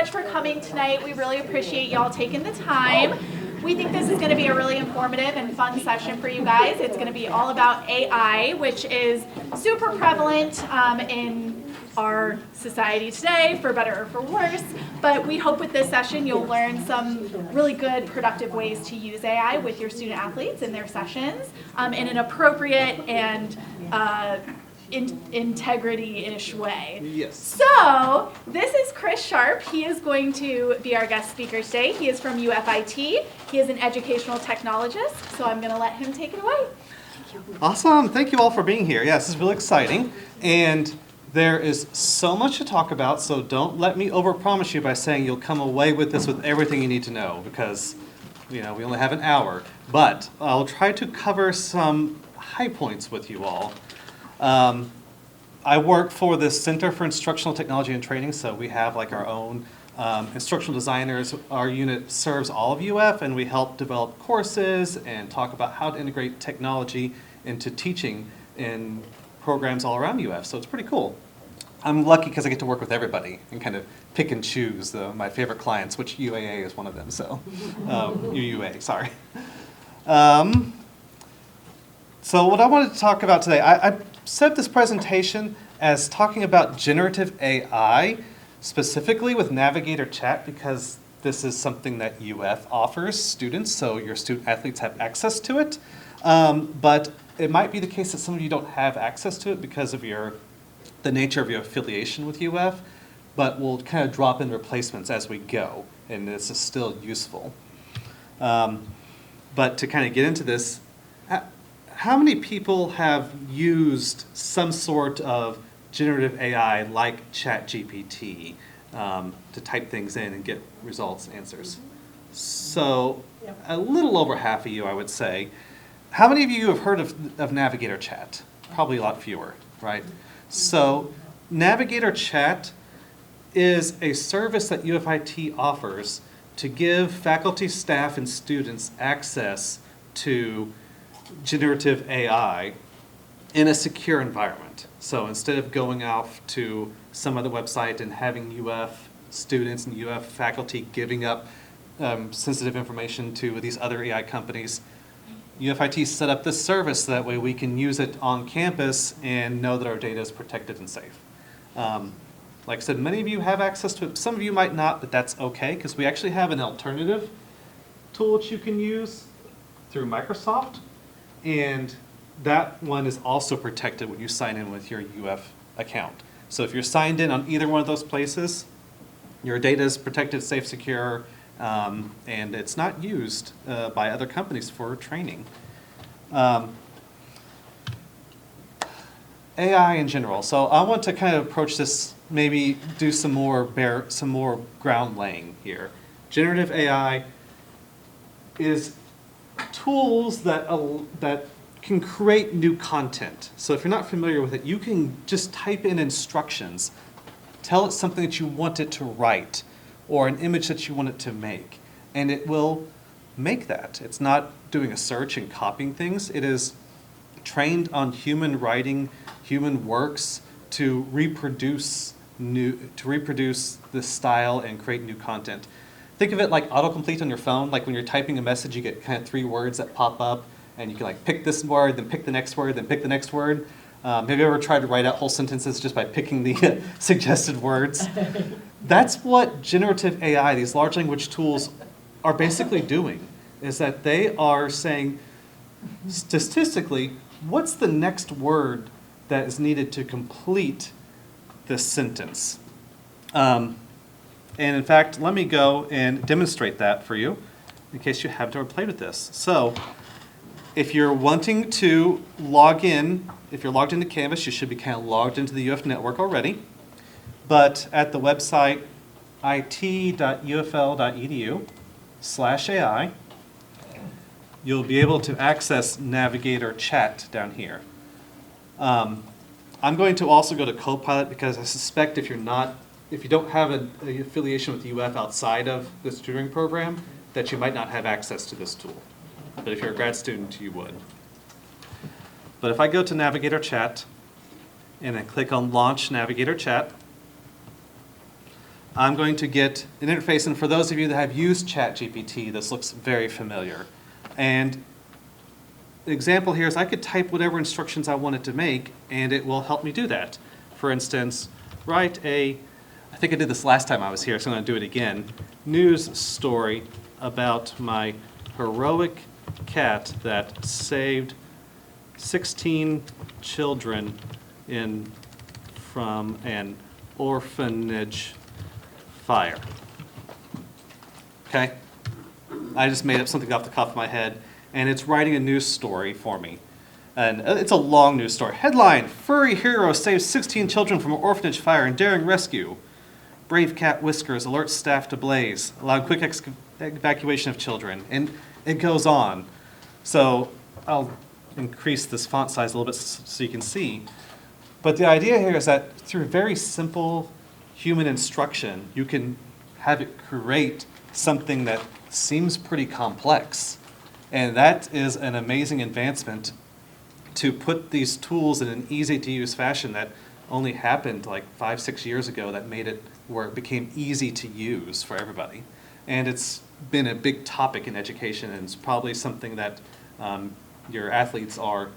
much for coming tonight. We really appreciate y'all taking the time. We think this is going to be a really informative and fun session for you guys. It's going to be all about AI, which is super prevalent in our society today, for better or for worse. But we hope with this session you'll learn some really good, productive ways to use AI with your student athletes in their sessions in an appropriate and integrity-ish way. Yes. So, this is Chris Sharp. He is going to be our guest speaker today. He is from UFIT. He is an educational technologist, so I'm going to let him take it away. Awesome. Thank you all for being here. Yes, this is really exciting. And there is so much to talk about, so don't let me overpromise you by saying you'll come away with this with everything you need to know, because we only have an hour. But I'll try to cover some high points with you all. I work for the Center for Instructional Technology and Training, so we have like our own instructional designers. Our unit serves all of UF, and we help develop courses and talk about how to integrate technology into teaching in programs all around UF, so it's pretty cool. I'm lucky because I get to work with everybody and kind of pick and choose my favorite clients, which UAA is one of them, so UUA, sorry. So what I wanted to talk about today, I set this presentation as talking about generative AI, specifically with Navigator Chat, because this is something that UF offers students, so your student athletes have access to it. But it might be the case that some of you don't have access to it because of the nature of your affiliation with UF, but we'll kind of drop in replacements as we go, and this is still useful. But to kind of get into this, how many people have used some sort of generative AI like ChatGPT to type things in and get results, answers? So a little over half of you, I would say. How many of you have heard of Navigator Chat? Probably a lot fewer, right? So Navigator Chat is a service that UFIT offers to give faculty, staff, and students access to generative AI in a secure environment. So instead of going off to some other website and having UF students and UF faculty giving up sensitive information to these other AI companies, UFIT set up this service so that way we can use it on campus and know that our data is protected and safe. Like I said, many of you have access to it. Some of you might not, but that's okay, because we actually have an alternative tool that you can use through Microsoft. And that one is also protected when you sign in with your UF account. So if you're signed in on either one of those places, your data is protected, safe, secure, and it's not used by other companies for training. AI in general. So I want to kind of approach this, maybe do some more ground laying here. Generative AI is tools that can create new content. So if you're not familiar with it, you can just type in instructions, tell it something that you want it to write, or an image that you want it to make, and it will make that. It's not doing a search and copying things. It is trained on human writing, human works to reproduce the style and create new content. Think of it like autocomplete on your phone. Like when you're typing a message, you get kind of 3 words that pop up, and you can like pick this word, then pick the next word, then pick the next word. Have you ever tried to write out whole sentences just by picking the suggested words? That's what generative AI, these large language tools, are basically doing, is that they are saying, statistically, what's the next word that is needed to complete this sentence? And in fact, let me go and demonstrate that for you in case you haven't ever played with this. So if you're wanting to log in, if you're logged into Canvas, you should be kind of logged into the UF network already. But at the website it.ufl.edu/AI, you'll be able to access Navigator Chat down here. I'm going to also go to Copilot because I suspect if you don't have an affiliation with UF outside of this tutoring program, that you might not have access to this tool. But if you're a grad student, you would. But if I go to Navigator Chat and I click on Launch Navigator Chat, I'm going to get an interface, and for those of you that have used ChatGPT, this looks very familiar. And the example here is I could type whatever instructions I wanted to make, and it will help me do that. For instance, write I think I did this last time I was here, so I'm going to do it again, news story about my heroic cat that saved 16 children from an orphanage fire. Okay? I just made up something off the cuff of my head, and it's writing a news story for me. And it's a long news story. Headline, furry hero saves 16 children from an orphanage fire in daring rescue. Brave cat whiskers alerts staff to blaze, allowed quick evacuation of children. And it goes on. So I'll increase this font size a little bit so you can see. But the idea here is that through very simple human instruction, you can have it create something that seems pretty complex. And that is an amazing advancement to put these tools in an easy-to-use fashion that only happened like 5-6 years ago, that made it where it became easy to use for everybody. And it's been a big topic in education, and it's probably something that your athletes are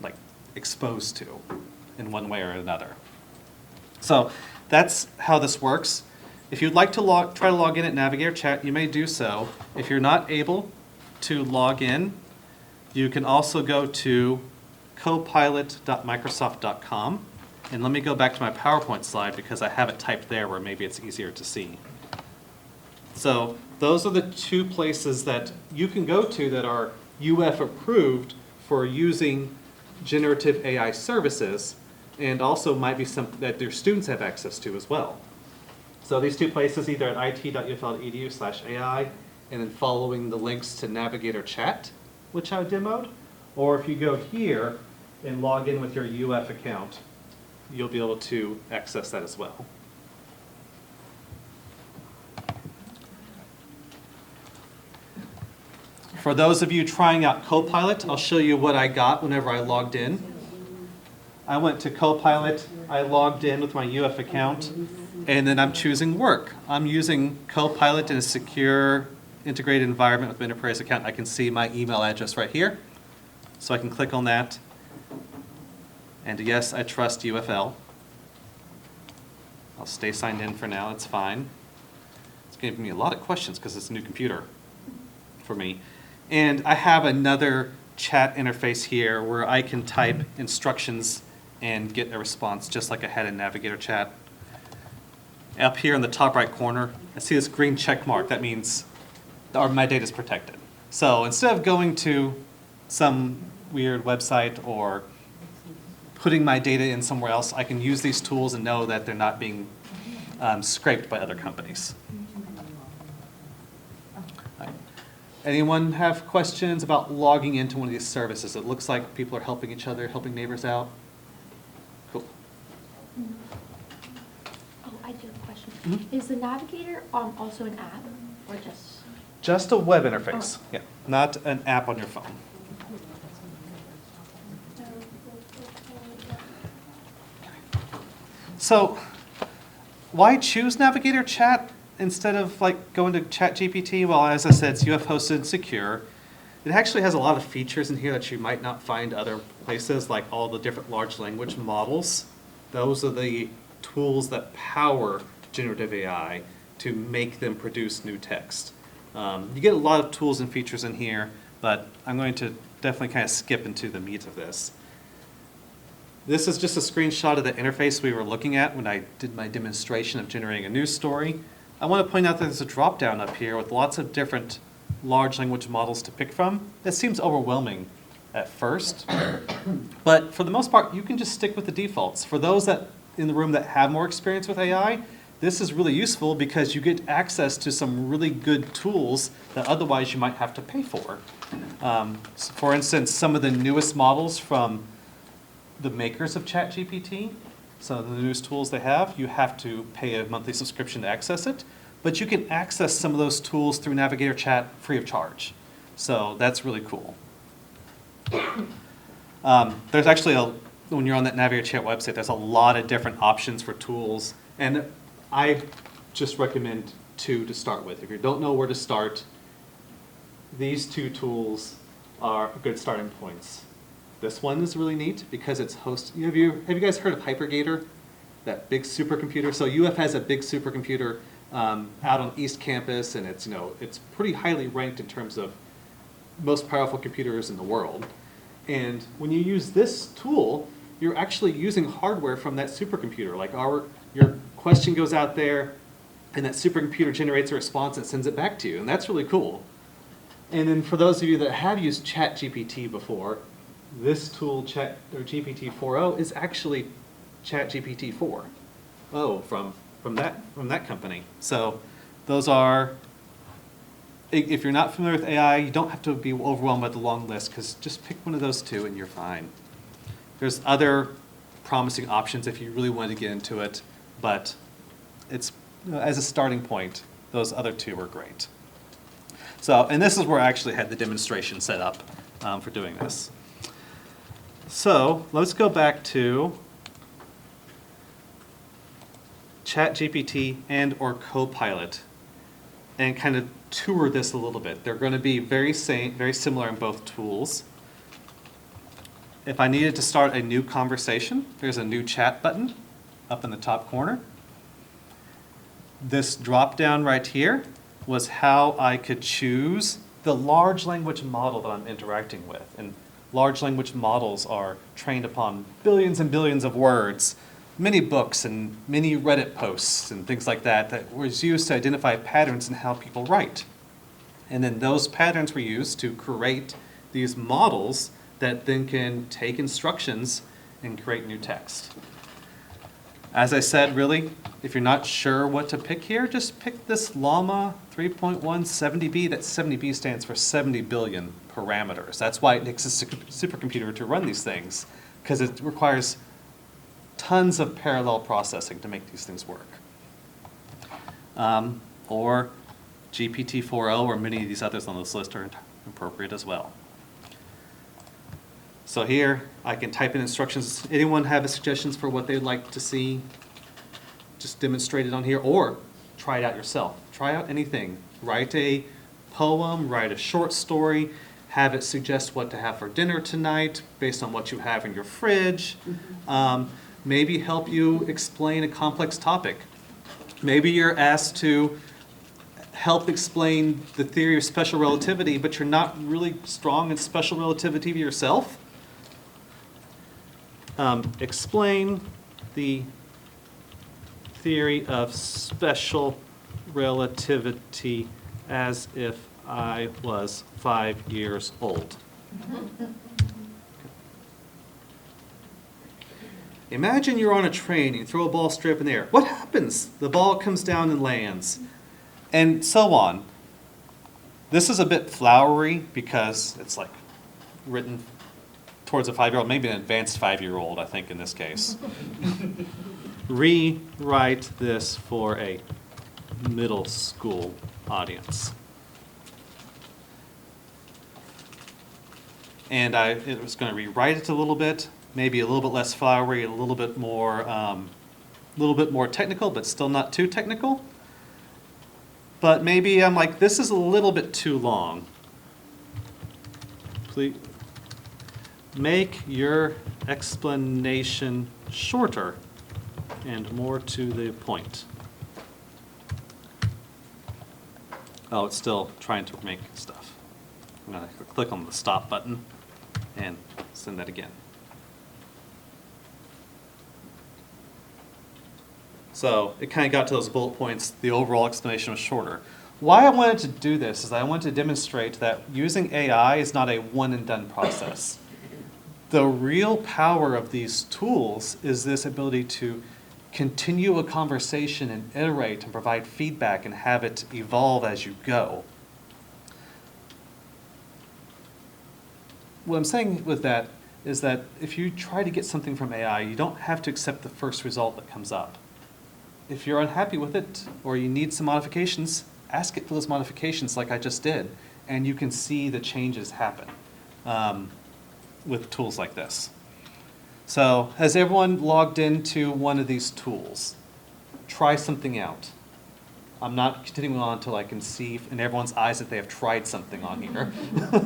like exposed to in one way or another. So that's how this works. If you'd like to try to log in at Navigator Chat, you may do so. If you're not able to log in, you can also go to copilot.microsoft.com. And let me go back to my PowerPoint slide because I have it typed there where maybe it's easier to see. So those are the two places that you can go to that are UF approved for using generative AI services, and also might be something that their students have access to as well. So these two places, either at it.ufl.edu/AI, and then following the links to Navigator Chat, which I demoed, or if you go here and log in with your UF account, you'll be able to access that as well. For those of you trying out Copilot, I'll show you what I got whenever I logged in. I went to Copilot, I logged in with my UF account, and then I'm choosing work. I'm using Copilot in a secure, integrated environment with my enterprise account. I can see my email address right here, so I can click on that. And yes, I trust UFL. I'll stay signed in for now, it's fine. It's giving me a lot of questions because it's a new computer for me. And I have another chat interface here where I can type instructions and get a response just like I had in Navigator Chat. Up here in the top right corner, I see this green check mark. That means my data is protected. So instead of going to some weird website or putting my data in somewhere else, I can use these tools and know that they're not being scraped by other companies. Anyone have questions about logging into one of these services? It looks like people are helping each other, helping neighbors out. Cool. Oh, I do have a question. Is the Navigator also an app or just? Just a web interface, yeah, not an app on your phone. So why choose Navigator Chat instead of like going to ChatGPT? Well, as I said, it's UF hosted, secure. It actually has a lot of features in here that you might not find other places, like all the different large language models. Those are the tools that power generative AI to make them produce new text. You get a lot of tools and features in here, but I'm going to definitely kind of skip into the meat of this. This is just a screenshot of the interface we were looking at when I did my demonstration of generating a news story. I want to point out that there's a drop-down up here with lots of different large language models to pick from. That seems overwhelming at first, but for the most part, you can just stick with the defaults. For those that in the room that have more experience with AI, this is really useful because you get access to some really good tools that otherwise you might have to pay for. So for instance, some of the newest models from the makers of ChatGPT, some of the newest tools they have, you have to pay a monthly subscription to access it, but you can access some of those tools through Navigator Chat free of charge. So that's really cool. There's actually, when you're on that Navigator Chat website, there's a lot of different options for tools, and I just recommend two to start with. If you don't know where to start, these two tools are good starting points. This one is really neat because it's have you guys heard of Hypergator? That big supercomputer. So UF has a big supercomputer out on East Campus, and it's pretty highly ranked in terms of most powerful computers in the world. And when you use this tool, you're actually using hardware from that supercomputer. Like your question goes out there, and that supercomputer generates a response and sends it back to you, and that's really cool. And then for those of you that have used ChatGPT before, this tool, GPT-4o, is actually ChatGPT-4. Oh, from that company. So those are, if you're not familiar with AI, you don't have to be overwhelmed by the long list, because just pick one of those two and you're fine. There's other promising options if you really wanted to get into it, but it's as a starting point, those other two are great. So, and this is where I actually had the demonstration set up for doing this. So let's go back to ChatGPT and or Copilot and kind of tour this a little bit. They're going to be very similar in both tools. If I needed to start a new conversation, there's a new chat button up in the top corner. This drop down right here was how I could choose the large language model that I'm interacting with. And large language models are trained upon billions and billions of words, many books and many Reddit posts and things like that that was used to identify patterns in how people write. And then those patterns were used to create these models that then can take instructions and create new text. As I said, really, if you're not sure what to pick here, just pick this Llama 3.1 70B. That 70B stands for 70 billion parameters. That's why it takes a supercomputer to run these things, because it requires tons of parallel processing to make these things work. Or GPT-4o or many of these others on this list are appropriate as well. So here, I can type in instructions. Anyone have suggestions for what they'd like to see just demonstrated on here? Or try it out yourself. Try out anything. Write a poem, write a short story, have it suggest what to have for dinner tonight based on what you have in your fridge. Maybe help you explain a complex topic. Maybe you're asked to help explain the theory of special relativity, but you're not really strong in special relativity yourself. Explain the theory of special relativity as if I was 5 years old. Imagine you're on a train, you throw a ball straight up in the air. What happens? The ball comes down and lands. And so on. This is a bit flowery because it's like written towards a 5-year-old, maybe an advanced 5-year-old, I think, in this case. Rewrite this for a middle school audience. And it was going to rewrite it a little bit, maybe a little bit less flowery, a little bit more technical, but still not too technical. But maybe I'm like, this is a little bit too long. Please make your explanation shorter and more to the point. Oh, it's still trying to make stuff. I'm going to click on the stop button and send that again. So it kind of got to those bullet points. The overall explanation was shorter. Why I wanted to do this is I wanted to demonstrate that using AI is not a one-and-done process. The real power of these tools is this ability to continue a conversation and iterate and provide feedback and have it evolve as you go. What I'm saying with that is that if you try to get something from AI, you don't have to accept the first result that comes up. If you're unhappy with it or you need some modifications, ask it for those modifications like I just did, and you can see the changes happen with tools like this. So has everyone logged into one of these tools? Try something out. I'm not continuing on until I can see in everyone's eyes that they have tried something on here. So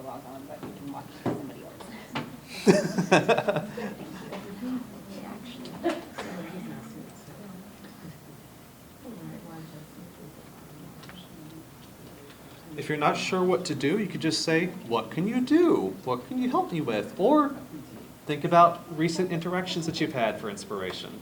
log on, but you can watch somebody else. If you're not sure what to do, you could just say, what can you do? What can you help me with? Or think about recent interactions that you've had for inspiration.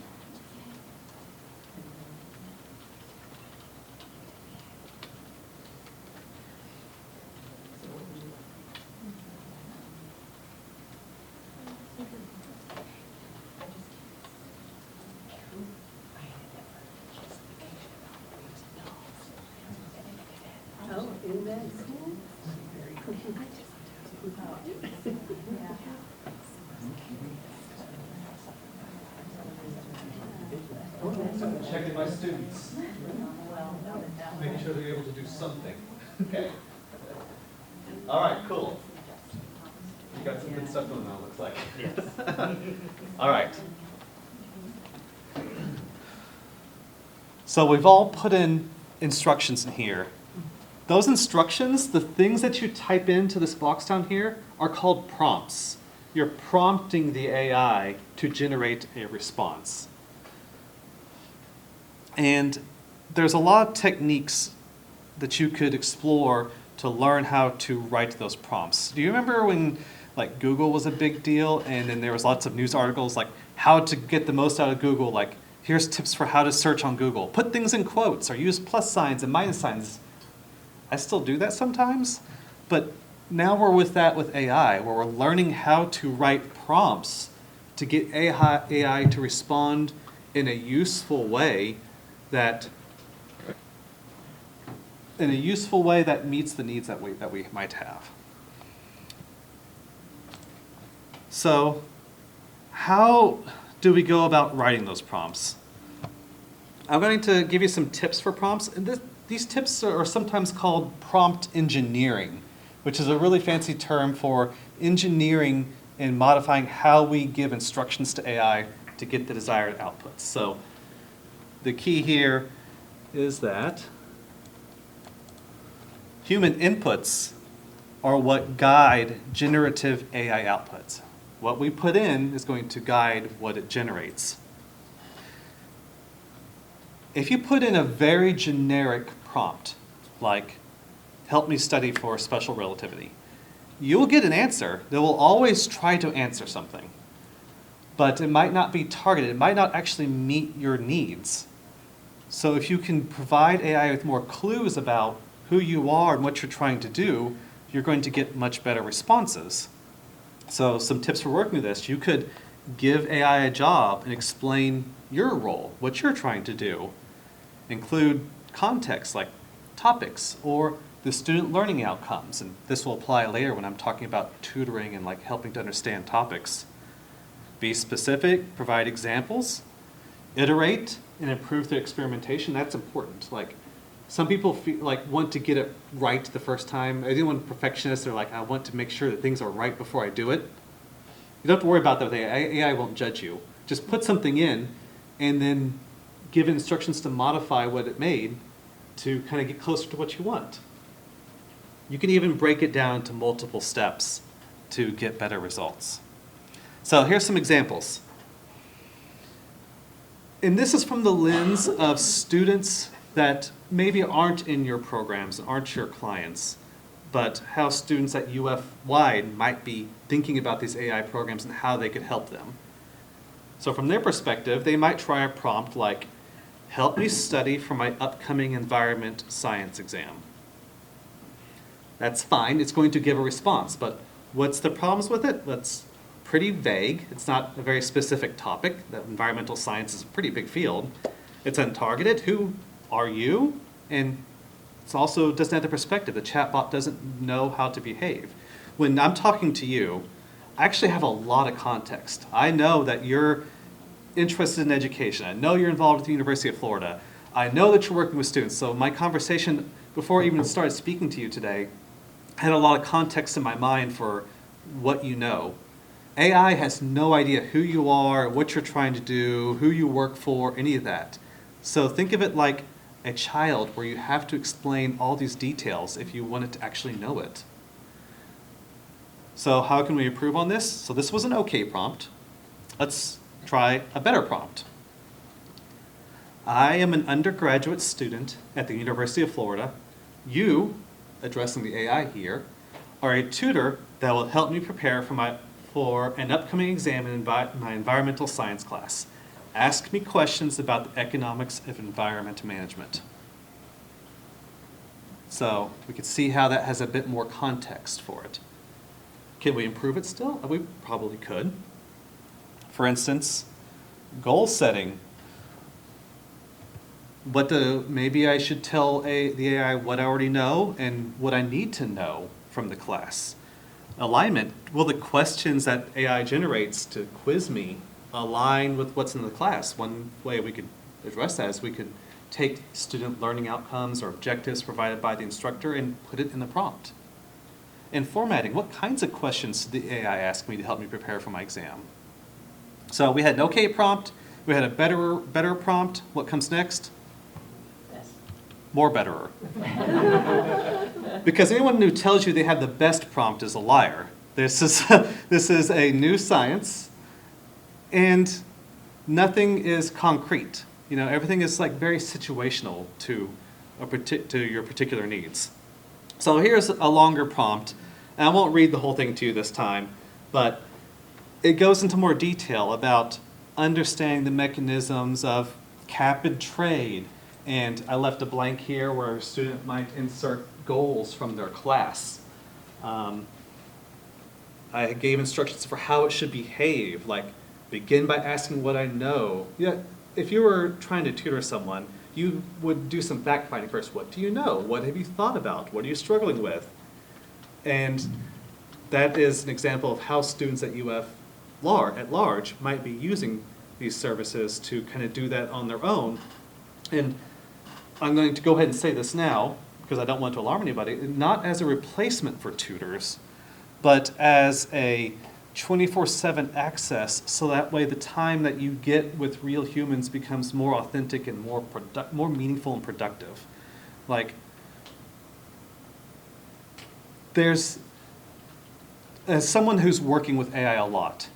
Oh, in med school? Checking my students. Making sure they're able to do something. Okay. All right, cool. You got some good stuff going on, looks like. Yes. All right. So we've all put in instructions in here. Those instructions, the things that you type into this box down here, are called prompts. You're prompting the AI to generate a response. And there's a lot of techniques that you could explore to learn how to write those prompts. Do you remember when like Google was a big deal and then there was lots of news articles like how to get the most out of Google, like here's tips for how to search on Google. Put things in quotes or use plus signs and minus signs. I still do that sometimes, but now we're with that with AI, where we're learning how to write prompts to get AI to respond in a useful way that meets the needs that we might have. So, how do we go about writing those prompts? I'm going to give you some tips for prompts, and these tips are sometimes called prompt engineering, which is a really fancy term for engineering and modifying how we give instructions to AI to get the desired outputs. So the key here is that human inputs are what guide generative AI outputs. What we put in is going to guide what it generates. If you put in a very generic prompt, like, help me study for special relativity, you'll get an answer that will always try to answer something. But it might not be targeted. It might not actually meet your needs. So if you can provide AI with more clues about who you are and what you're trying to do, you're going to get much better responses. So some tips for working with this: you could give AI a job and explain your role, what you're trying to do. Include context like topics or the student learning outcomes, and this will apply later when I'm talking about tutoring and like helping to understand topics. Be specific, provide examples, iterate and improve the experimentation. That's important. Like some people want to get it right the first time. I do want perfectionists. They're like, I want to make sure that things are right before I do it. You don't have to worry about that with AI. AI won't judge you. Just put something in and then give instructions to modify what it made to kind of get closer to what you want. You can even break it down to multiple steps to get better results. So here's some examples. And this is from the lens of students that maybe aren't in your programs, aren't your clients, but how students at UF-wide might be thinking about these AI programs and how they could help them. So from their perspective, they might try a prompt like, help me study for my upcoming environment science exam. That's fine, it's going to give a response, but what's the problems with it? That's pretty vague. It's not a very specific topic. That environmental science is a pretty big field. It's untargeted. Who are you? And it also doesn't have the perspective. The chatbot doesn't know how to behave. When I'm talking to you, I actually have a lot of context. I know that you're interested in education. I know you're involved with the University of Florida. I know that you're working with students. So my conversation, before I even started speaking to you today, had a lot of context in my mind for what you know. AI has no idea who you are, what you're trying to do, who you work for, any of that. So think of it like a child where you have to explain all these details if you want it to actually know it. So how can we improve on this? So this was an okay prompt. Let's try a better prompt. I am an undergraduate student at the University of Florida. You, addressing the AI here, are a tutor that will help me prepare for an upcoming exam in my environmental science class. Ask me questions about the economics of environment management. So we can see how that has a bit more context for it. Can we improve it still? We probably could. For instance, goal setting. Maybe I should tell the AI what I already know and what I need to know from the class. Alignment. Will the questions that AI generates to quiz me align with what's in the class? One way we could address that is we could take student learning outcomes or objectives provided by the instructor and put it in the prompt. And formatting. What kinds of questions did the AI ask me to help me prepare for my exam? So we had an okay prompt. We had a better prompt. What comes next? More betterer. Because anyone who tells you they have the best prompt is a liar. This is a new science, and nothing is concrete. You know, everything is like very situational to your particular needs. So here's a longer prompt, and I won't read the whole thing to you this time, but it goes into more detail about understanding the mechanisms of cap and trade. And I left a blank here where a student might insert goals from their class. I gave instructions for how it should behave, like begin by asking what I know. Yeah, if you were trying to tutor someone, you would do some fact-finding first. What do you know? What have you thought about? What are you struggling with? And that is an example of how students at UF at large might be using these services to kind of do that on their own. And I'm going to go ahead and say this now, because I don't want to alarm anybody, not as a replacement for tutors, but as a 24/7 access, so that way the time that you get with real humans becomes more authentic and more meaningful and productive. Like, as someone who's working with AI a lot,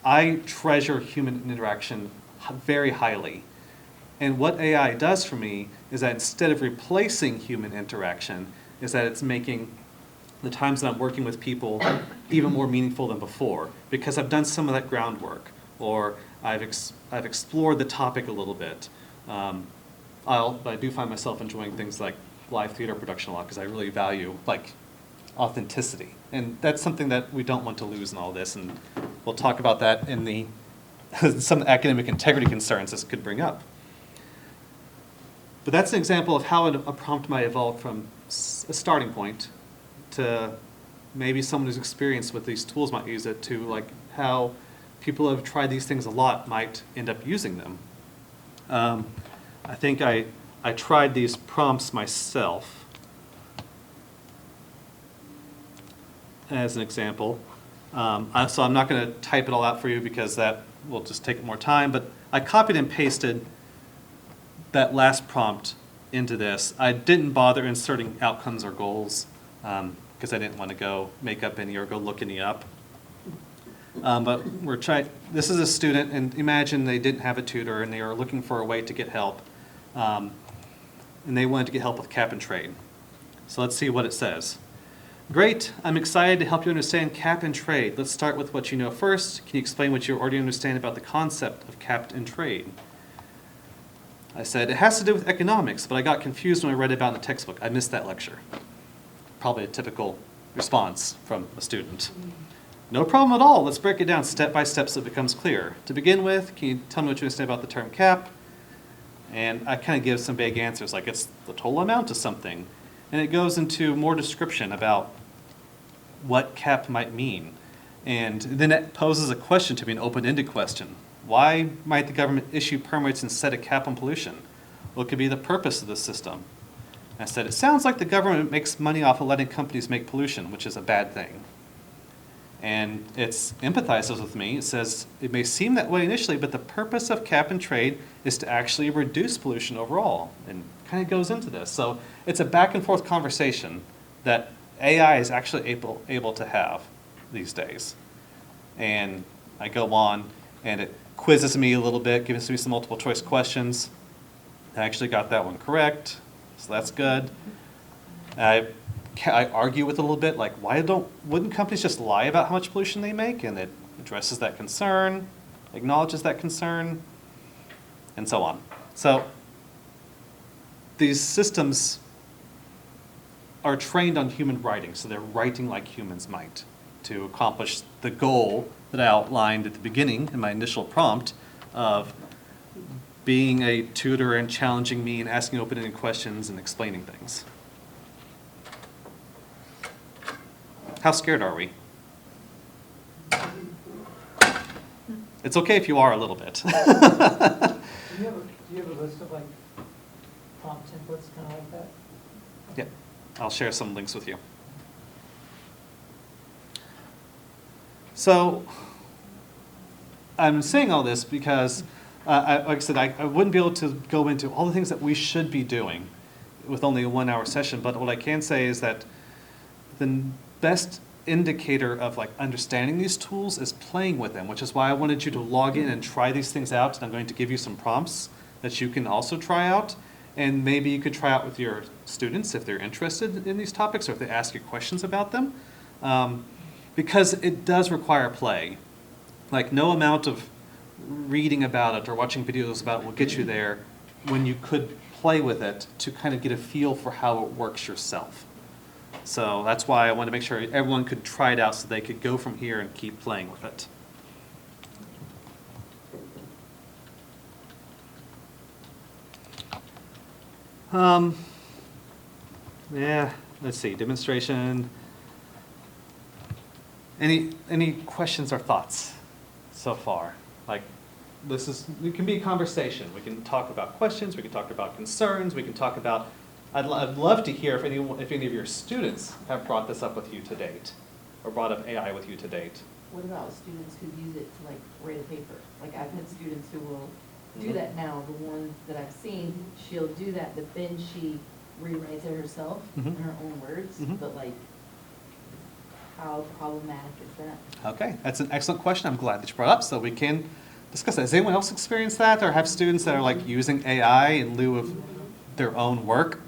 I treasure human interaction very highly. And what AI does for me is that instead of replacing human interaction, is that it's making the times that I'm working with people even more meaningful than before, because I've done some of that groundwork, or I've explored the topic a little bit. I do find myself enjoying things like live theater production a lot, because I really value authenticity. And that's something that we don't want to lose in all this, and we'll talk about that in some academic integrity concerns this could bring up. But that's an example of how a prompt might evolve from a starting point to maybe someone who's experienced with these tools might use it, to how people who have tried these things a lot might end up using them. I think I tried these prompts myself as an example. So I'm not going to type it all out for you because that will just take more time, but I copied and pasted that last prompt into this. I didn't bother inserting outcomes or goals because I didn't want to go make up any or go look any up. But this is a student, and imagine they didn't have a tutor and they were looking for a way to get help. And they wanted to get help with cap and trade. So let's see what it says. Great, I'm excited to help you understand cap and trade. Let's start with what you know first. Can you explain what you already understand about the concept of cap and trade? I said, it has to do with economics, but I got confused when I read about it in the textbook. I missed that lecture. Probably a typical response from a student. No problem at all. Let's break it down step by step so it becomes clear. To begin with, can you tell me what you understand about the term cap? And I kind of give some vague answers, like it's the total amount of something. And it goes into more description about what cap might mean. And then it poses a question to me, an open-ended question. Why might the government issue permits and set a cap on pollution? What could be the purpose of this system? I said, it sounds like the government makes money off of letting companies make pollution, which is a bad thing. And it empathizes with me. It says, it may seem that way initially, but the purpose of cap and trade is to actually reduce pollution overall. And kind of goes into this. So it's a back and forth conversation that AI is actually able to have these days. And I go on and it quizzes me a little bit, gives me some multiple choice questions. I actually got that one correct, so that's good. I argue with it a little bit, like wouldn't companies just lie about how much pollution they make? And it addresses that concern, acknowledges that concern, and so on. So these systems are trained on human writing, so they're writing like humans might to accomplish the goal that I outlined at the beginning in my initial prompt of being a tutor and challenging me and asking open-ended questions and explaining things. How scared are we? It's okay if you are a little bit. Do you have a list of like prompt templates kind of like that? Yeah, I'll share some links with you. So I'm saying all this because, like I said, I wouldn't be able to go into all the things that we should be doing with only a 1 hour session, but what I can say is that the best indicator of like understanding these tools is playing with them, which is why I wanted you to log in and try these things out. And I'm going to give you some prompts that you can also try out. And maybe you could try out with your students if they're interested in these topics or if they ask you questions about them. Because it does require play. Like no amount of reading about it or watching videos about it will get you there when you could play with it to kind of get a feel for how it works yourself. So that's why I wanted to make sure everyone could try it out so they could go from here and keep playing with it. Yeah, let's see, demonstration. Any questions or thoughts so far? Like, it can be a conversation. We can talk about questions, we can talk about concerns, we can talk about, I'd love to hear if any of your students have brought this up with you to date, or brought up AI with you to date. What about students who use it to like write a paper? Like I've had students who will do that now. The one that I've seen, she'll do that, but then she rewrites it herself in her own words. But like, how problematic is that? Okay, that's an excellent question. I'm glad that you brought up so we can discuss that. Has anyone else experienced that or have students that are like using AI in lieu of their own work?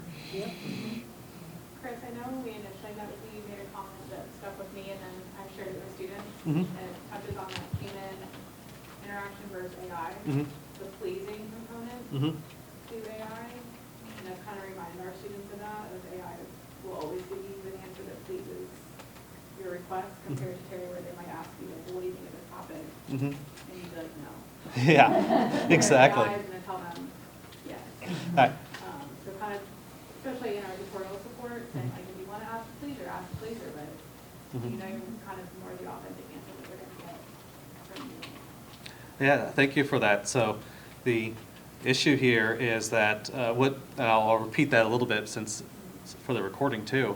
Chris, I know when we initially met with you, you made a comment that stuck with me, and then I've shared it with students. Mhm. And it touches on that human interaction versus AI, the pleasing component to AI. And I've kind of reminded our students of that, of AI will always give you an answer that pleases your request compared to Terry, where they might ask you, like, well, what do you think of this topic? And you'd be like, no. Yeah, exactly. AI is going to tell them yes. Right. So kind of, especially in our tutorial support, saying like, if you want to ask a pleaser, but you know kind of more the authentic answer that they're going to get from you. Yeah, thank you for that. So the issue here is that, and I'll repeat that a little bit since for the recording too,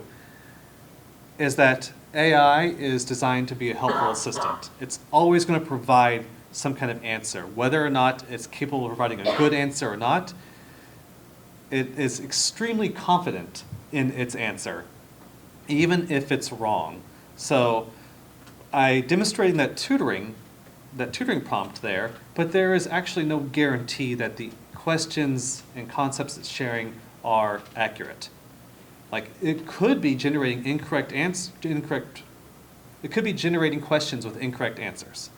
is that AI is designed to be a helpful assistant. It's always going to provide some kind of answer. Whether or not it's capable of providing a good answer or not, it is extremely confident in its answer, even if it's wrong. So I demonstrated that tutoring prompt there, but there is actually no guarantee that the questions and concepts it's sharing are accurate. Like it could be generating it could be generating questions with incorrect answers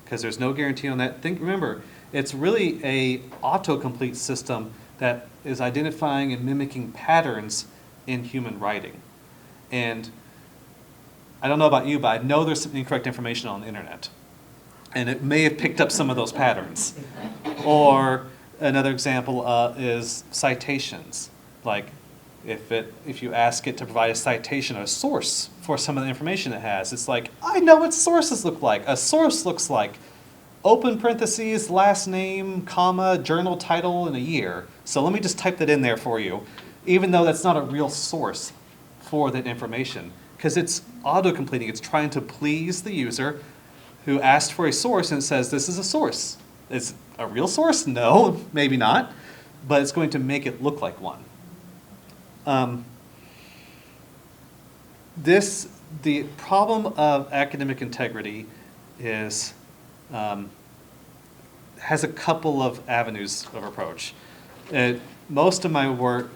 because there's no guarantee on that. Remember, it's really a autocomplete system that is identifying and mimicking patterns in human writing. And I don't know about you, but I know there's some incorrect information on the internet. And it may have picked up some of those patterns. Or another example is citations. Like if you ask it to provide a citation or a source for some of the information it has, it's like, I know what sources look like. A source looks like open parentheses, last name, comma, journal title, and a year. So let me just type that in there for you, even though that's not a real source for that information. because it's auto-completing. It's trying to please the user who asked for a source, and it says this is a source. Is it a real source? No, maybe not, but it's going to make it look like one. The problem of academic integrity is, has a couple of avenues of approach. Most of my work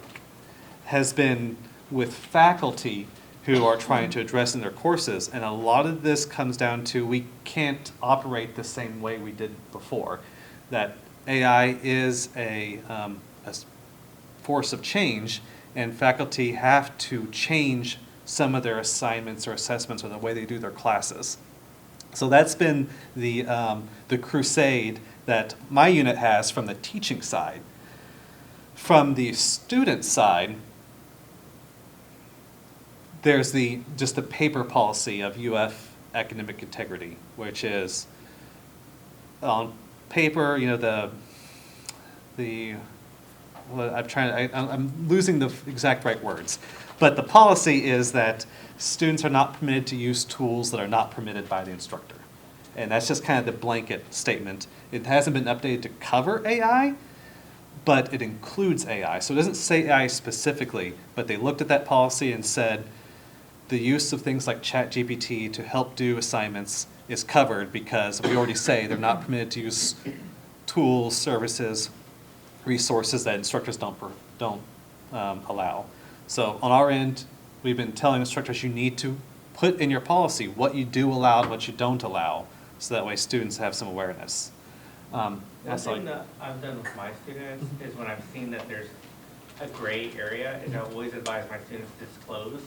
has been with faculty who are trying to address in their courses, and a lot of this comes down to we can't operate the same way we did before. That AI is a force of change, and faculty have to change some of their assignments or assessments or the way they do their classes. So that's been the crusade that my unit has from the teaching side. From the student side, there's just the paper policy of UF academic integrity, which is on paper, I'm losing the exact right words, but the policy is that students are not permitted to use tools that are not permitted by the instructor. And that's just kind of the blanket statement. It hasn't been updated to cover AI, but it includes AI. So it doesn't say AI specifically, but they looked at that policy and said the use of things like ChatGPT to help do assignments is covered because we already say they're not permitted to use tools, services, resources that instructors don't allow. So on our end, we've been telling instructors you need to put in your policy what you do allow and what you don't allow, so that way students have some awareness. One thing that I've done with my students is when I've seen that there's a gray area, is I always advise my students to disclose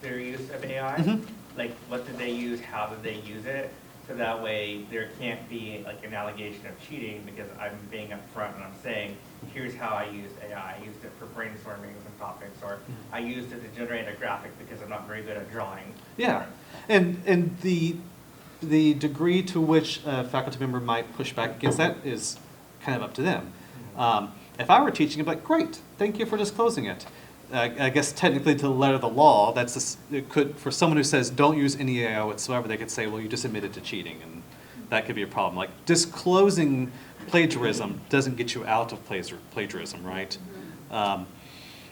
their use of AI. Mhm. Like, what did they use, how did they use it? So that way there can't be like an allegation of cheating because I'm being upfront and I'm saying, here's how I used AI. I used it for brainstorming some topics, or I used it to generate a graphic because I'm not very good at drawing. Yeah, and the degree to which a faculty member might push back against that is kind of up to them. If I were teaching, I'd be like, great, thank you for disclosing it. I guess technically to the letter of the law, it could, for someone who says don't use any AI whatsoever, they could say, well, you just admitted to cheating, and that could be a problem. Like, disclosing plagiarism doesn't get you out of plagiarism, right?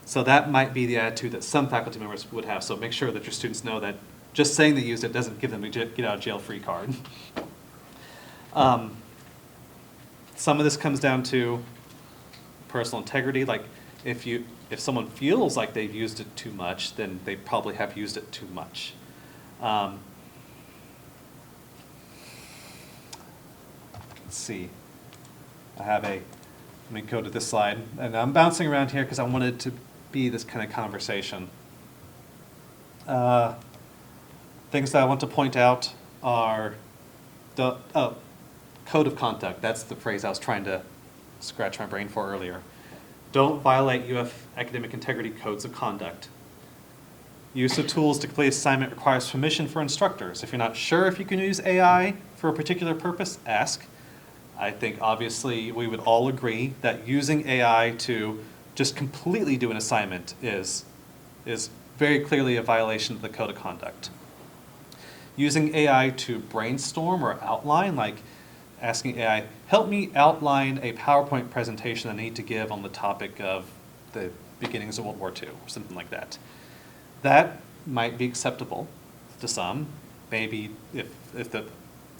So that might be the attitude that some faculty members would have. So make sure that your students know that just saying they used it doesn't give them a get out of jail free card. Some of this comes down to personal integrity. Like, if someone feels like they've used it too much, then they probably have used it too much. Let's see. Let me go to this slide. And I'm bouncing around here because I wanted to be this kind of conversation. Things that I want to point out are code of conduct. That's the phrase I was trying to scratch my brain for earlier. Don't violate UF academic integrity codes of conduct. Use of tools to complete assignment requires permission for instructors. If you're not sure if you can use AI for a particular purpose, ask. I think obviously we would all agree that using AI to just completely do an assignment is very clearly a violation of the code of conduct. Using AI to brainstorm or outline, like asking AI, help me outline a PowerPoint presentation I need to give on the topic of the beginnings of World War II, or something like that. That might be acceptable to some. Maybe if the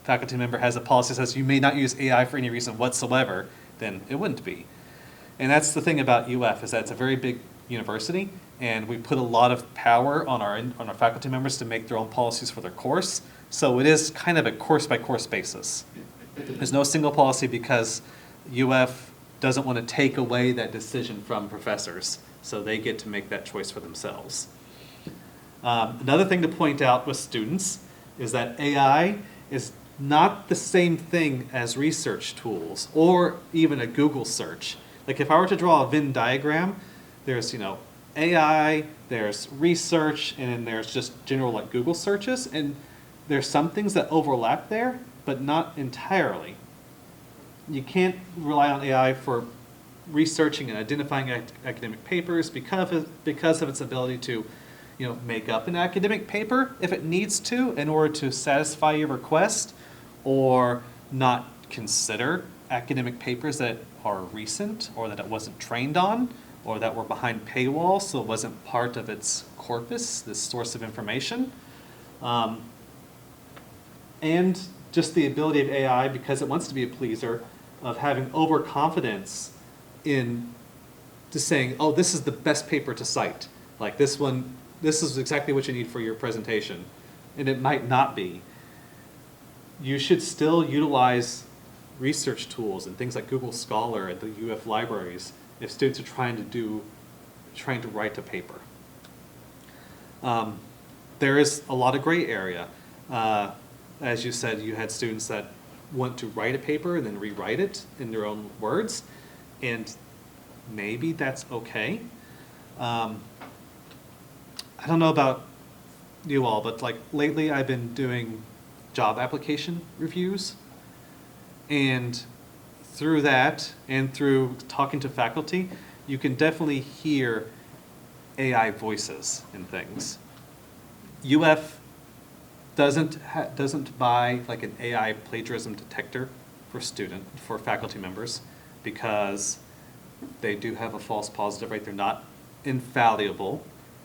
faculty member has a policy that says you may not use AI for any reason whatsoever, then it wouldn't be. And that's the thing about UF, is that it's a very big university, and we put a lot of power on our faculty members to make their own policies for their course. So it is kind of a course-by-course basis. There's no single policy because UF doesn't want to take away that decision from professors, so they get to make that choice for themselves. Another thing to point out with students is that AI is not the same thing as research tools or even a Google search. Like, if I were to draw a Venn diagram, there's AI, there's research, and then there's just general like Google searches, and there's some things that overlap there, but not entirely. You can't rely on AI for researching and identifying academic papers because of its ability to make up an academic paper if it needs to in order to satisfy your request, or not consider academic papers that are recent or that it wasn't trained on or that were behind paywall, so it wasn't part of its corpus, this source of information. And just the ability of AI, because it wants to be a pleaser, of having overconfidence in just saying, oh, this is the best paper to cite. Like this one, this is exactly what you need for your presentation. And it might not be. You should still utilize research tools and things like Google Scholar at the UF libraries if students are trying to write a paper. There is a lot of gray area. As you said, you had students that want to write a paper and then rewrite it in their own words, and maybe that's okay. I don't know about you all, but like lately I've been doing job application reviews, and through that and through talking to faculty, you can definitely hear AI voices in things. UF doesn't buy like an AI plagiarism detector for faculty members, because they do have a false positive rate. They're not infallible.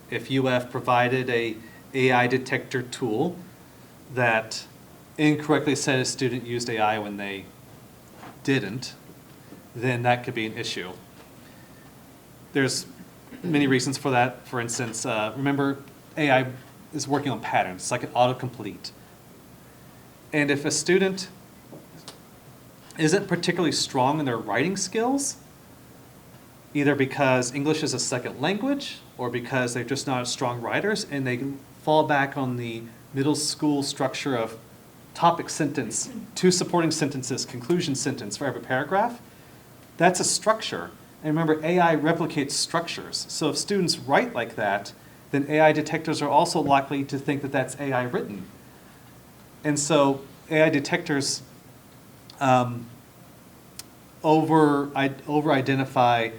If UF provided a AI detector tool that incorrectly said a student used AI when they didn't, then that could be an issue. There's many reasons for that. For instance, remember AI is working on patterns. It's like an autocomplete. And if a student isn't particularly strong in their writing skills, either because English is a second language or because they're just not strong writers, and they fall back on the middle school structure of topic sentence, 2 supporting sentences, conclusion sentence for every paragraph, that's a structure. And remember, AI replicates structures. So if students write like that, then AI detectors are also likely to think that that's AI written. And so AI detectors over-identify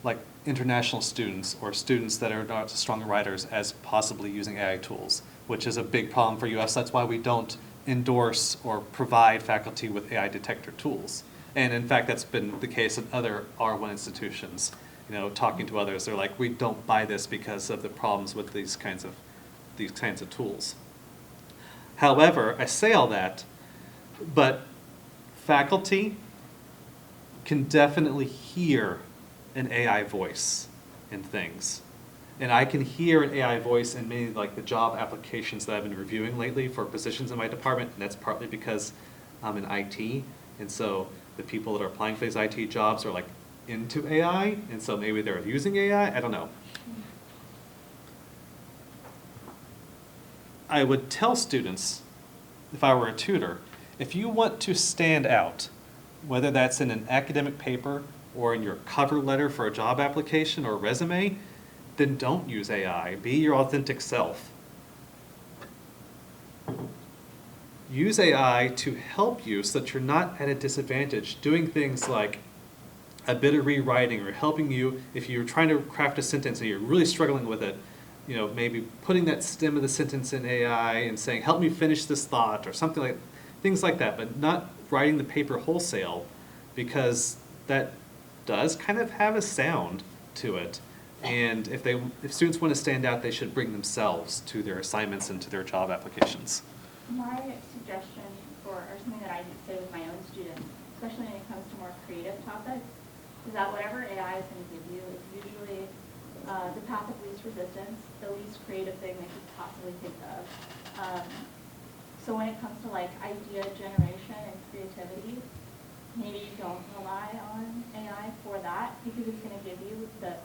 like international students or students that are not strong writers as possibly using AI tools, which is a big problem for US. That's why we don't endorse or provide faculty with AI detector tools. And in fact, that's been the case in other R1 institutions. Talking to others, they're like, we don't buy this because of the problems with these kinds of tools. However, I say all that, but faculty can definitely hear an AI voice in things. And I can hear an AI voice in many like the job applications that I've been reviewing lately for positions in my department, and that's partly because I'm in IT, and so the people that are applying for these IT jobs are like into AI, and so maybe they're using AI, I don't know. I would tell students, if I were a tutor, if you want to stand out, whether that's in an academic paper or in your cover letter for a job application or resume, then don't use AI. Be your authentic self. Use AI to help you so that you're not at a disadvantage, doing things like a bit of rewriting or helping you if you're trying to craft a sentence and you're really struggling with it, maybe putting that stem of the sentence in AI and saying, help me finish this thought or something like, things like that, but not writing the paper wholesale, because that does kind of have a sound to it. And if students want to stand out, they should bring themselves to their assignments and to their job applications. My suggestion or something that I say with my own students, especially when it comes to more creative topics, is that whatever AI is going to give you is usually the path of least resistance, the least creative thing they could possibly think of. So when it comes to like idea generation and creativity, maybe you don't rely on AI for that, because it's going to give you the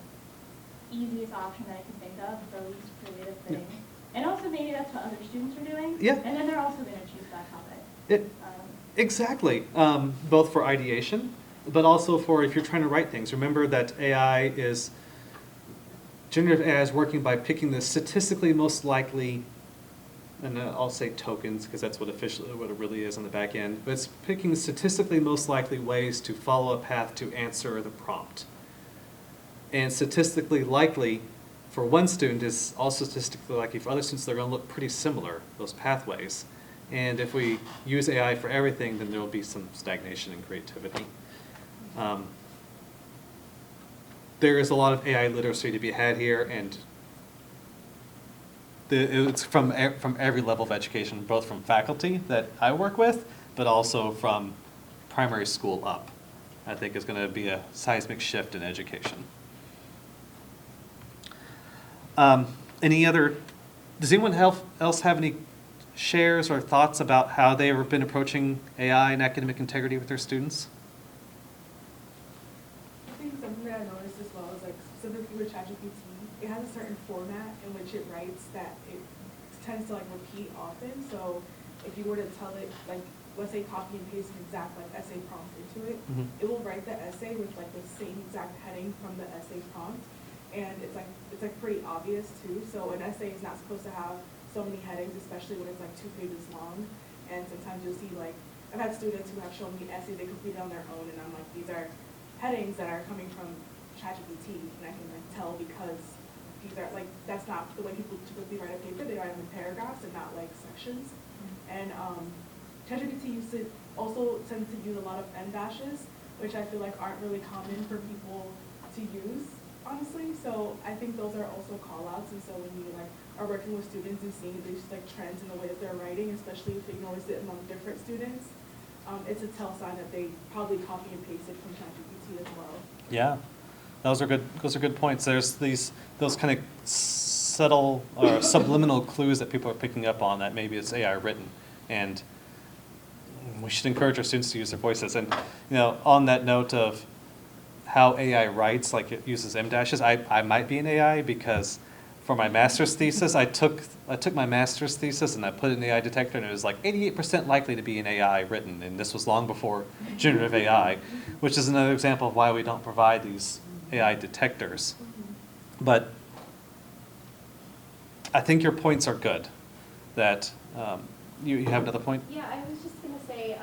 easiest option that I can think of, the least creative thing. Yeah. And also maybe that's what other students are doing. Yeah. And then they're also going to choose that topic. Exactly. Both for ideation, but also for if you're trying to write things. Remember that generative AI is working by picking the statistically most likely, and I'll say tokens because that's what it really is on the back end, but it's picking the statistically most likely ways to follow a path to answer the prompt. And statistically likely for one student is also statistically likely for other students they're going to look pretty similar, those pathways. And if we use AI for everything, then there will be some stagnation in creativity. There is a lot of AI literacy to be had here, and it's from every level of education, both from faculty that I work with, but also from primary school up. I think is going to be a seismic shift in education. Does anyone else have any shares or thoughts about how they've been approaching AI and academic integrity with their students? I think something that I noticed as well is like specifically with ChatGPT, it has a certain format in which it writes that it tends to like repeat often. So if you were to tell it like, let's say copy and paste an exact like essay prompt into it, it will write the essay with like the same exact heading from the essay prompt. And it's like pretty obvious too. So an essay is not supposed to have so many headings, especially when it's like 2 pages long. And sometimes you'll see like, I've had students who have shown me essays they completed on their own, and I'm like, these are headings that are coming from ChatGPT, and I can like tell because these are like, that's not the way people typically write a paper. They write them in paragraphs and not like sections. And ChatGPT also tends to use a lot of end dashes, which I feel like aren't really common for people to use, honestly. So I think those are also call outs. And so when you like are working with students and seeing these like trends in the way that they're writing, especially if you notice it among different students, it's a tell sign that they probably copy and pasted from ChatGPT as well. Yeah, those are good points. There's those kind of subtle or subliminal clues that people are picking up on that maybe it's AI written, and we should encourage our students to use their voices. And on that note of how AI writes, like it uses M dashes, I might be an AI because for my master's thesis, I took my master's thesis and I put it in the AI detector, and it was like 88% likely to be an AI written, and this was long before generative AI, which is another example of why we don't provide these AI detectors. But I think your points are good. That you have another point? Yeah, I was just gonna say,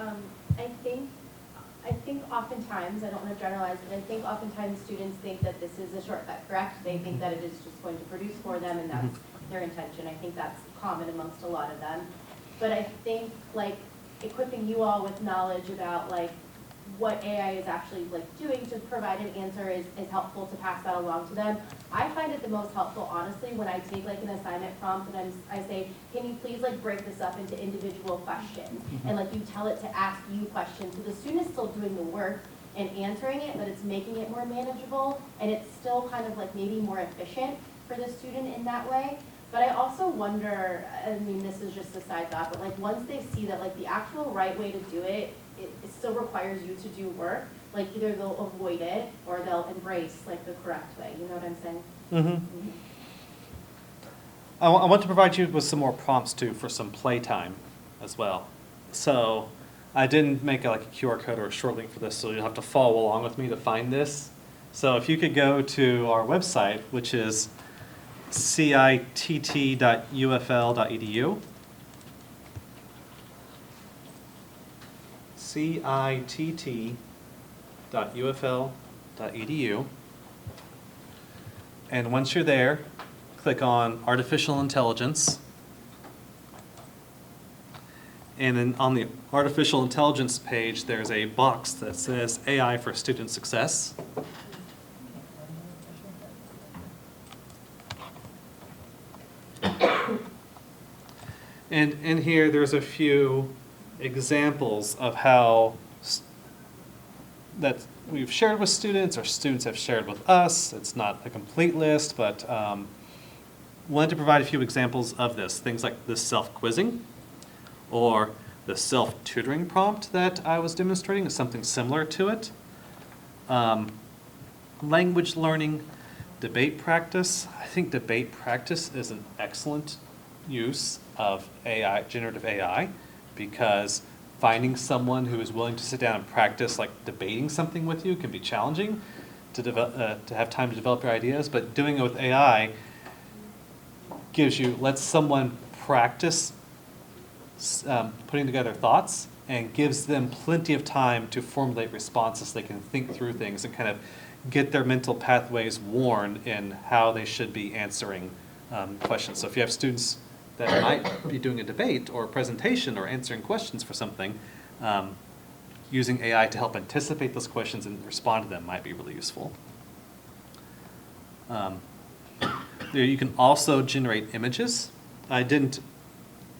I think oftentimes, I don't want to generalize, but I think oftentimes students think that this is a shortcut, correct? They think that it is just going to produce for them, and that's their intention. I think that's common amongst a lot of them. But I think like equipping you all with knowledge about like what AI is actually like doing to provide an answer is helpful to pass that along to them. I find it the most helpful, honestly, when I take like an assignment prompt and I say, can you please like break this up into individual questions? And like you tell it to ask you questions. So the student is still doing the work and answering it, but it's making it more manageable, and it's still kind of like maybe more efficient for the student in that way. But I also wonder, I mean, this is just a side thought, but like once they see that like the actual right way to do it, it still requires you to do work, like either they'll avoid it or they'll embrace like the correct way. You know what I'm saying? I want to provide you with some more prompts too for some playtime as well. So I didn't make like a QR code or a short link for this, so you'll have to follow along with me to find this. So if you could go to our website, which is citt.ufl.edu. citt.ufl.edu. And once you're there, click on Artificial Intelligence. And then on the Artificial Intelligence page, there's a box that says AI for Student Success. And in here, there's a few examples of how that we've shared with students, or students have shared with us. It's not a complete list, but wanted to provide a few examples of this. Things like the self-quizzing, or the self-tutoring prompt that I was demonstrating is something similar to it. Language learning, debate practice. I think debate practice is an excellent use of AI, generative AI, because finding someone who is willing to sit down and practice like debating something with you can be challenging to have time to develop your ideas, but doing it with AI lets someone practice putting together thoughts and gives them plenty of time to formulate responses so they can think through things and kind of get their mental pathways worn in how they should be answering questions. So if you have students that might be doing a debate or a presentation or answering questions for something, using AI to help anticipate those questions and respond to them might be really useful. There you can also generate images. I didn't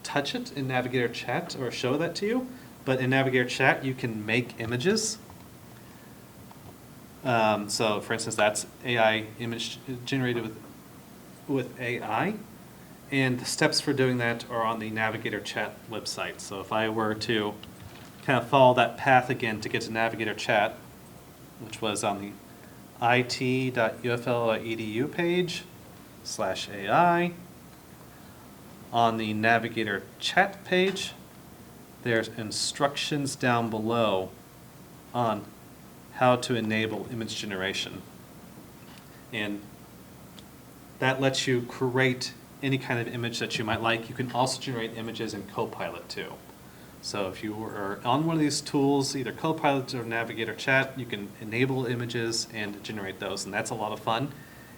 touch it in Navigator Chat or show that to you, but in Navigator Chat you can make images. So for instance, that's AI image generated with AI. And the steps for doing that are on the Navigator Chat website. So if I were to kind of follow that path again to get to Navigator Chat, which was on the it.ufl.edu page /AI. On the Navigator Chat page, there's instructions down below on how to enable image generation. And that lets you create any kind of image that you might like. You can also generate images in Copilot too. So if you are on one of these tools, either Copilot or Navigator Chat, you can enable images and generate those, and that's a lot of fun.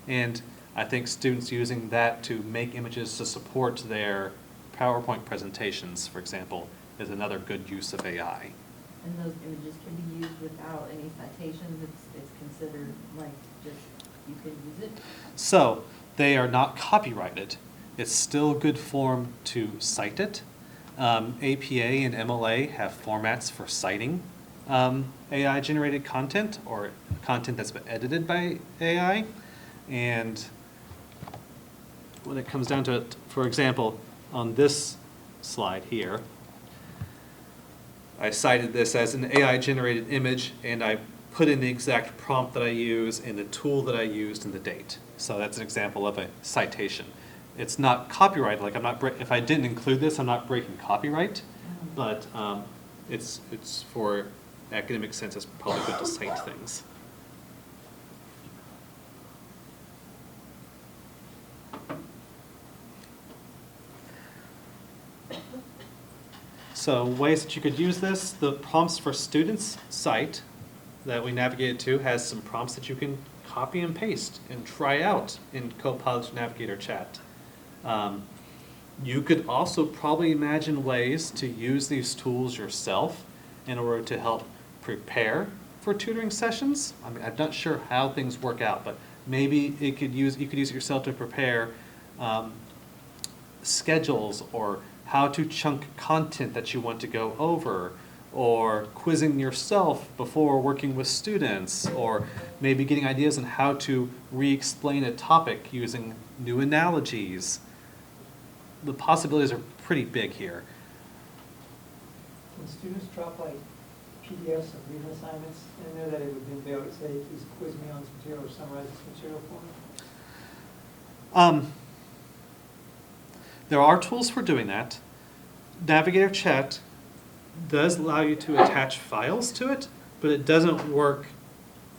And I think students using that to make images to support their PowerPoint presentations, for example, is another good use of AI. And those images can be used without any citations, it's considered like just, you can use it? So they are not copyrighted. It's still good form to cite it. APA and MLA have formats for citing AI-generated content or content that's been edited by AI. And when it comes down to it, for example, on this slide here, I cited this as an AI-generated image, and I put in the exact prompt that I use and the tool that I used and the date. So that's an example of a citation. It's not copyrighted. Like I'm not. If I didn't include this, I'm not breaking copyright. But it's for academic sense. It's probably good to cite things. So ways that you could use this, the Prompts for Students site that we navigated to has some prompts that you can copy and paste and try out in Copilot Navigator Chat. You could also probably imagine ways to use these tools yourself in order to help prepare for tutoring sessions. I mean, I'm not sure how things work out, but maybe you could use it yourself to prepare schedules or how to chunk content that you want to go over, or quizzing yourself before working with students, or maybe getting ideas on how to re-explain a topic using new analogies. The possibilities are pretty big here. When students drop like PDFs of reading assignments in there, that it would then be able to say, please quiz me on this material or summarize this material for me? There are tools for doing that. Navigator Chat does allow you to attach files to it, but it doesn't work.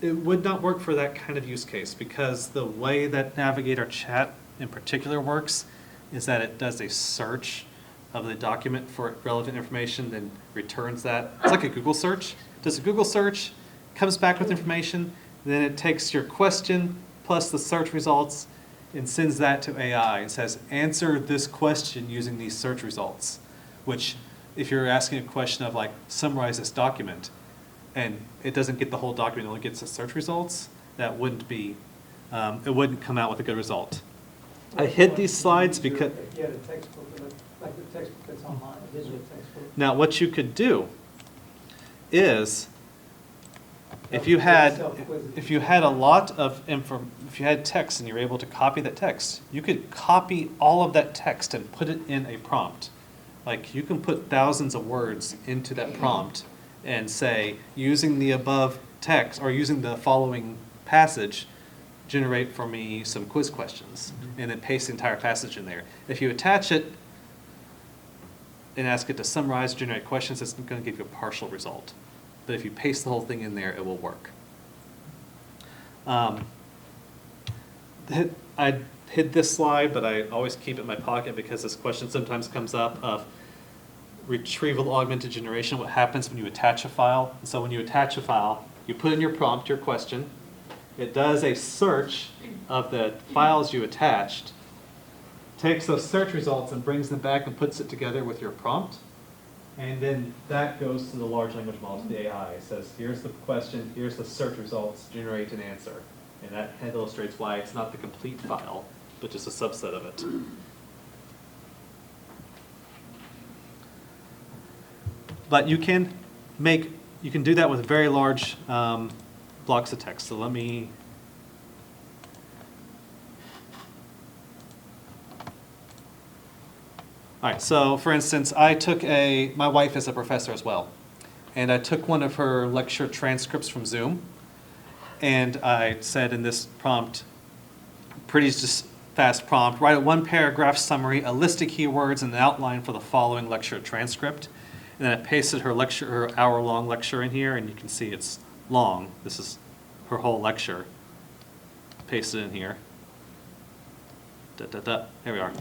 It would not work for that kind of use case because the way that Navigator Chat in particular works is that it does a search of the document for relevant information, then returns that. It's like a Google search. Does a Google search, comes back with information, then it takes your question plus the search results and sends that to AI and says, answer this question using these search results, which if you're asking a question of like, summarize this document, and it doesn't get the whole document, it only gets the search results, that wouldn't be, it wouldn't come out with a good result. I hid these slides because... If you had a textbook, like the textbook that's online, a digital textbook. Now what you could do is, if you had a lot of if you had text and you were able to copy that text, you could copy all of that text and put it in a prompt. Like you can put thousands of words into that prompt and say, using the above text or using the following passage, generate for me some quiz questions, and then paste the entire passage in there. If you attach it and ask it to summarize, generate questions, it's going to give you a partial result. But if you paste the whole thing in there, it will work. I hid this slide, but I always keep it in my pocket because this question sometimes comes up of retrieval augmented generation, what happens when you attach a file. So when you attach a file, you put in your prompt, your question, it does a search of the files you attached, takes those search results and brings them back and puts it together with your prompt. And then that goes to the large language model, to the AI. It says, here's the question, here's the search results, generate an answer. And that kind of illustrates why it's not the complete file, but just a subset of it. But you can do that with very large blocks of text. So let me, all right, so for instance, my wife is a professor as well, and I took one of her lecture transcripts from Zoom, and I said in this prompt, pretty just fast prompt, write a 1-paragraph summary, a list of keywords, and an outline for the following lecture transcript. And then I pasted her hour-long lecture in here, and you can see it's long. This is her whole lecture. Paste it in here. There we are.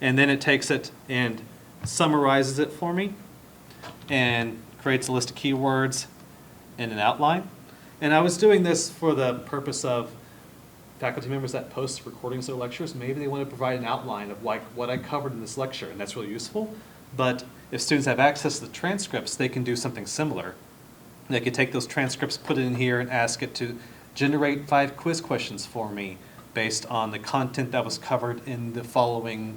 And then it takes it and summarizes it for me and creates a list of keywords and an outline. And I was doing this for the purpose of faculty members that post recordings of their lectures. Maybe they want to provide an outline of like what I covered in this lecture, and that's really useful. But if students have access to the transcripts, they can do something similar. They could take those transcripts, put it in here, and ask it to generate 5 quiz questions for me based on the content that was covered in the following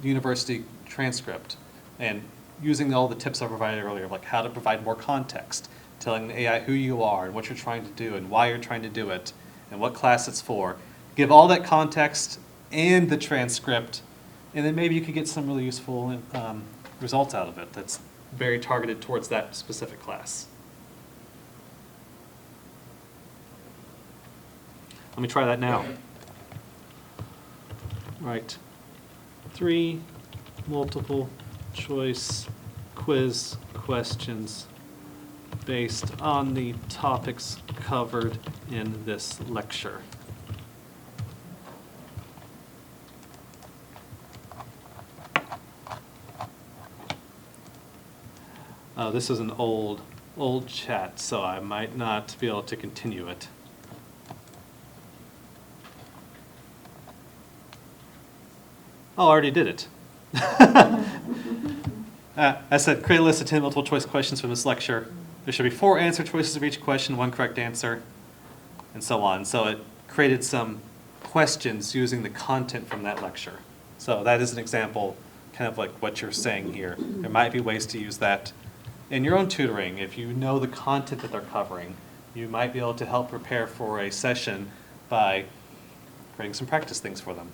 university transcript. And using all the tips I provided earlier, like how to provide more context, telling the AI who you are and what you're trying to do and why you're trying to do it and what class it's for. Give all that context and the transcript, and then maybe you could get some really useful results out of it that's very targeted towards that specific class. Let me try that now. Right. 3 multiple choice quiz questions based on the topics covered in this lecture. This is an old chat, so I might not be able to continue it. Oh, I already did it. I said, create a list of 10 multiple choice questions from this lecture. There should be 4 answer choices of each question, 1 correct answer, and so on. So it created some questions using the content from that lecture. So that is an example, kind of like what you're saying here. There might be ways to use that in your own tutoring. If you know the content that they're covering, you might be able to help prepare for a session by creating some practice things for them.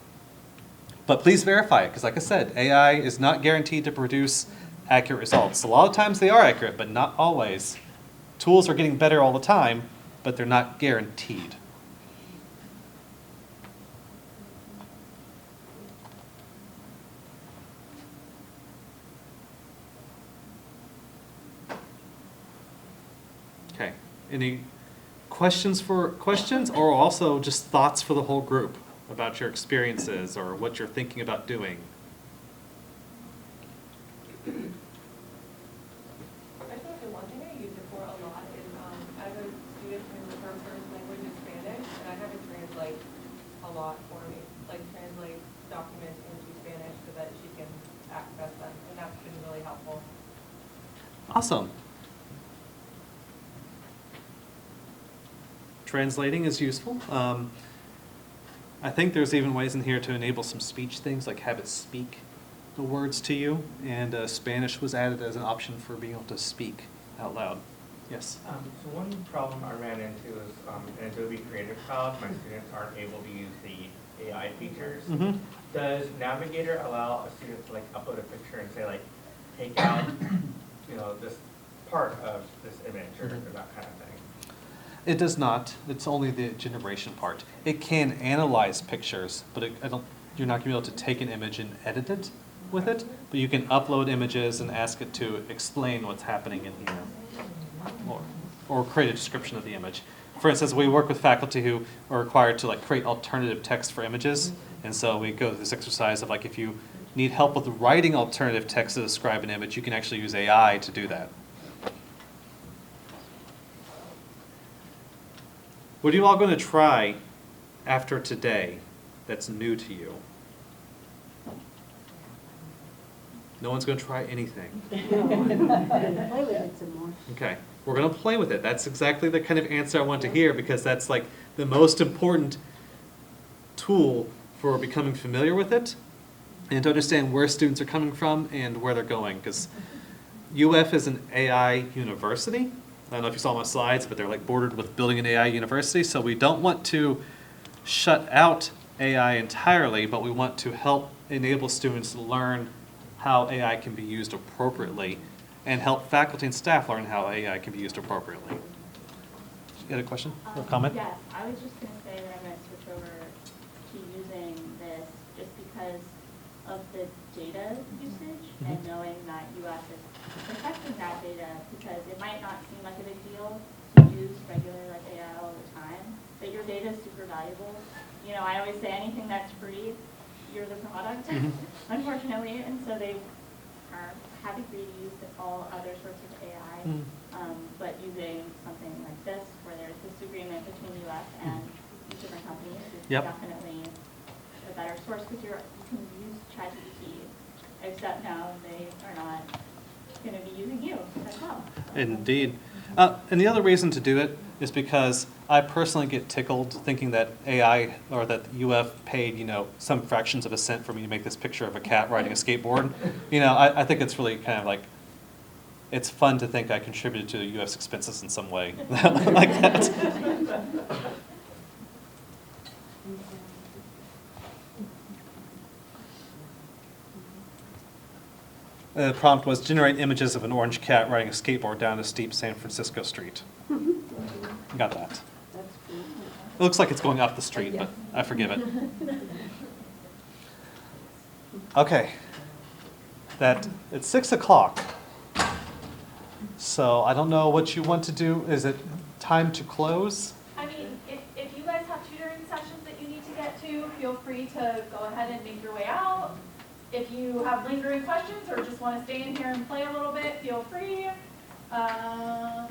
But please verify it, because like I said, AI is not guaranteed to produce accurate results. A lot of times they are accurate, but not always. Tools are getting better all the time, but they're not guaranteed. Okay, any questions or also just thoughts for the whole group about your experiences or what you're thinking about doing? I think the one thing I use it for a lot is as a student who her first language is Spanish, and I have it translate a lot for me, like translate documents into Spanish so that she can access them, and that's been really helpful. Awesome. Translating is useful. I think there's even ways in here to enable some speech things, like have it speak the words to you, and Spanish was added as an option for being able to speak out loud. Yes? So one problem I ran into is in Adobe Creative Cloud, my students aren't able to use the AI features. Mm-hmm. Does Navigator allow a student to like upload a picture and say like, take out, this part of this image or that kind of thing? It does not. It's only the generation part. It can analyze pictures, but you're not going to be able to take an image and edit it with it. But you can upload images and ask it to explain what's happening in here, or create a description of the image. For instance, we work with faculty who are required to like create alternative text for images, and so we go through this exercise of like if you need help with writing alternative text to describe an image, you can actually use AI to do that. What are you all going to try after today that's new to you? No one's going to try anything. Play with it some more. Okay, we're going to play with it. That's exactly the kind of answer I want to hear, because that's like the most important tool for becoming familiar with it and to understand where students are coming from and where they're going. Because UF is an AI university. I don't know if you saw my slides, but they're like bordered with building an AI university. So we don't want to shut out AI entirely, but we want to help enable students learn how AI can be used appropriately and help faculty and staff learn how AI can be used appropriately. You had a question or comment? Yes, I was just going to say that I'm going to switch over to using this just because of the data usage and knowing that UF is protecting that data, because it might not seem like a big deal to use regular like AI all the time, but your data is super valuable. You know, I always say anything that's free, you're the product, unfortunately, and so they are happy for you to use all other sorts of AI, but using something like this where there's this agreement between UF and these different companies is definitely a better source, because you can use ChatGPT, except now they are not going to be using you as well. Indeed. And the other reason to do it is because I personally get tickled thinking that AI or that UF paid, you know, some fractions of a cent for me to make this picture of a cat riding a skateboard. You know, I think it's really kind of like, it's fun to think I contributed to UF's expenses in some way like that. The prompt was generate images of an orange cat riding a skateboard down a steep San Francisco street. Got that. That's cool. It looks like it's going up the street, but I forgive it. Okay. It's 6 o'clock. So I don't know what you want to do. Is it time to close? I mean, if you guys have tutoring sessions that you need to get to, feel free to go ahead and make your way out. If you have lingering questions or just want to stay in here and play a little bit, feel free. Yeah,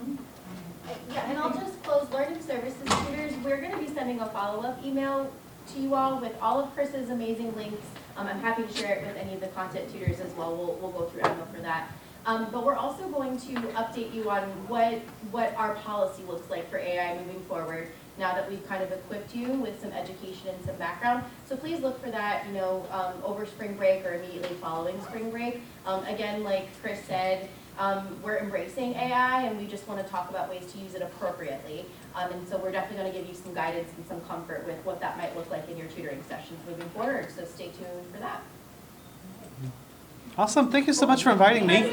and I'll just close learning services tutors. We're going to be sending a follow-up email to you all with all of Chris's amazing links. I'm happy to share it with any of the content tutors as well. We'll go through Emma for that. But we're also going to update you on what our policy looks like for AI moving forward, now that we've kind of equipped you with some education and some background. So please look for that, you know, over spring break or immediately following spring break. Again, like Chris said, we're embracing AI and we just want to talk about ways to use it appropriately. And so we're definitely going to give you some guidance and some comfort with what that might look like in your tutoring sessions moving forward. So stay tuned for that. Awesome. Thank you so much for inviting me.